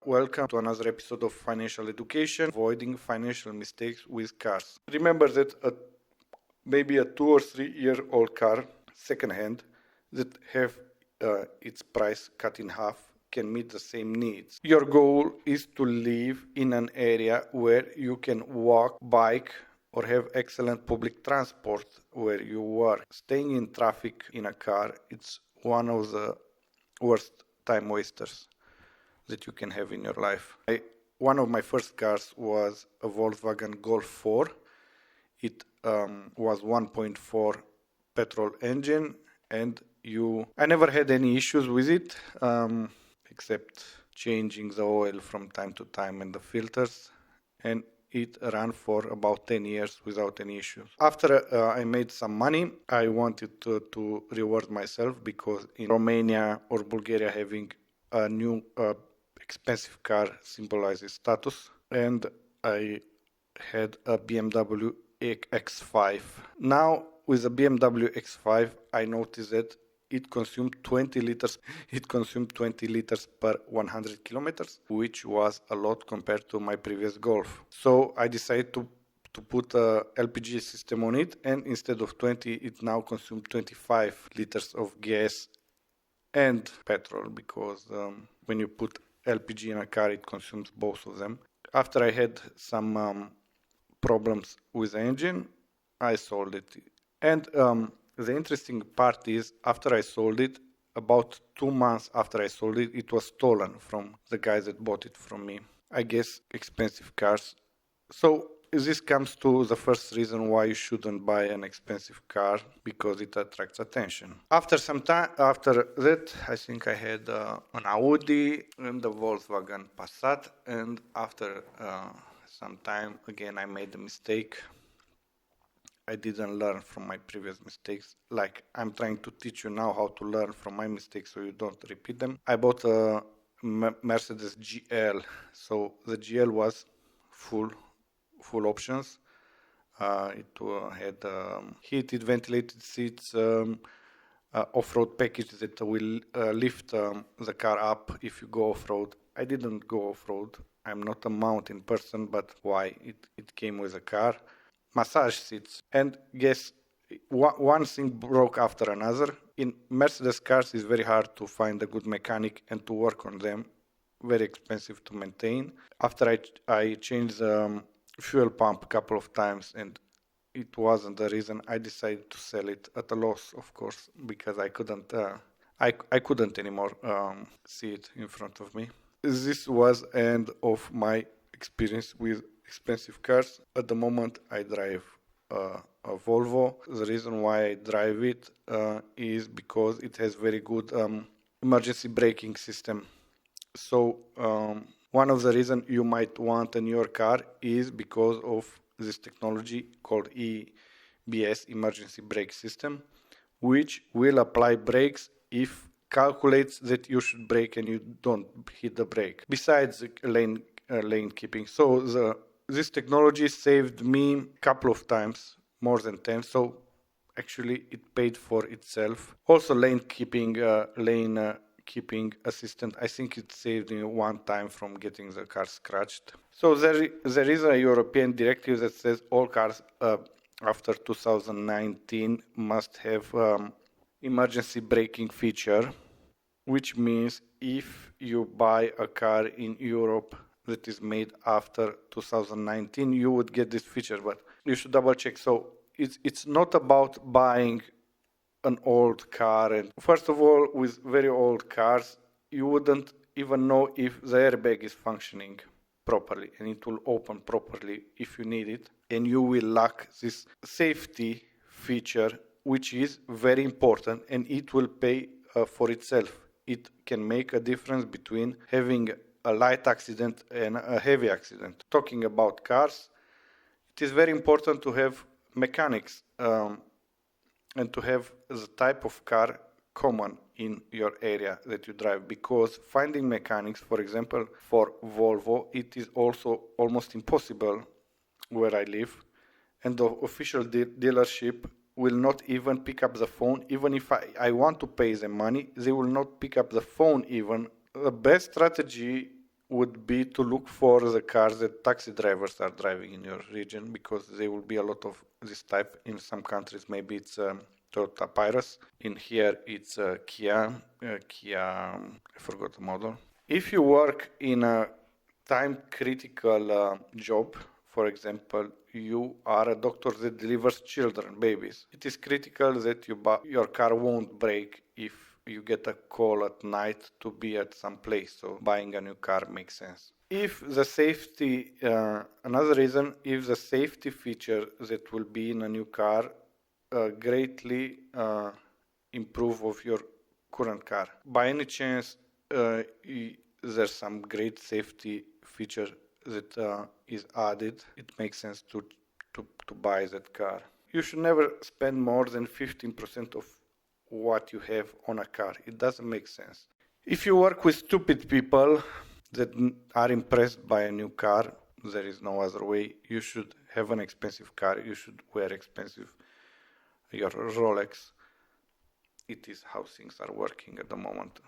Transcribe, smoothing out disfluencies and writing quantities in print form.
Welcome to another episode of Financial Education, avoiding financial mistakes with cars. Remember that maybe a 2 or 3 year old car, second-hand, that have its price cut in half can meet the same needs. Your goal is to live in an area where you can walk, bike, or have excellent public transport where you work. Staying in traffic in a car, it's one of the worst time wasters that you can have in your life. One of my first cars was a Volkswagen Golf 4. It was 1.4 petrol engine, and I never had any issues with it, except changing the oil from time to time and the filters, and it ran for about 10 years without any issues. After I made some money, I wanted to reward myself, because in Romania or Bulgaria, having a new expensive car symbolizes status, and I had a BMW X5. Now with a BMW X5, I noticed that it consumed 20 liters. It consumed 20 liters per 100 kilometers, which was a lot compared to my previous Golf. So I decided to put a LPG system on it, and instead of 20, it now consumed 25 liters of gas and petrol, because when you put LPG in a car, it consumes both of them. After I had some problems with the engine, I sold it. And the interesting part is, after I sold it, about 2 months after I sold it, it was stolen from the guys that bought it from me. I guess expensive cars. So this comes to the first reason why you shouldn't buy an expensive car, because it attracts attention. After some time, after that, I think I had an Audi and a Volkswagen Passat, and after some time, again, I made a mistake. I didn't learn from my previous mistakes. Like, I'm trying to teach you now how to learn from my mistakes so you don't repeat them. I bought a Mercedes GL. So the GL was full options. It had heated, ventilated seats, off-road package that will lift the car up if you go off-road. I didn't go off-road. I'm not a mountain person, but why? It came with a car. Massage seats. And guess, one thing broke after another. In Mercedes cars, it's very hard to find a good mechanic and to work on them. Very expensive to maintain. After I changed the fuel pump a couple of times, and it wasn't the reason, I decided to sell it at a loss, of course, because I couldn't anymore see it in front of me. This was end of my experience with expensive cars. At the moment, I drive a Volvo. The reason why I drive it is because it has very good emergency braking system. So one of the reasons you might want a newer car is because of this technology called EBS, emergency brake system, which will apply brakes if calculates that you should brake and you don't hit the brake. Besides lane keeping. So this technology saved me a couple of times, more than 10. So actually it paid for itself. Also lane keeping assistant, I think it saved me one time from getting the car scratched. So there is a European directive that says all cars after 2019 must have emergency braking feature, which means if you buy a car in Europe that is made after 2019, you would get this feature, but you should double check. So it's not about buying an old car. And first of all, with very old cars, you wouldn't even know if the airbag is functioning properly, and it will open properly if you need it, and you will lack this safety feature, which is very important, and it will pay for itself. It can make a difference between having a light accident and a heavy accident. Talking about cars, it is very important to have mechanics and to have the type of car common in your area that you drive, because finding mechanics, for example, for Volvo, it is also almost impossible where I live, and the official dealership will not even pick up the phone. Even if I want to pay them money, they will not pick up the phone even. The best strategy would be to look for the cars that taxi drivers are driving in your region, because there will be a lot of this type. In some countries, maybe it's Toyota Pyrus. In here, it's Kia, I forgot the model. If you work in a time critical job, for example, you are a doctor that delivers children, babies, it is critical that your car won't break if you get a call at night to be at some place. So buying a new car makes sense. If the safety, another reason, if the safety feature that will be in a new car greatly improve of your current car. By any chance, there's some great safety feature that is added, it makes sense to buy that car. You should never spend more than 15% of what you have on a car. It doesn't make sense. If you work with stupid people that are impressed by a new car, there is no other way. You should have an expensive car. You should wear expensive your Rolex. It is how things are working at the moment.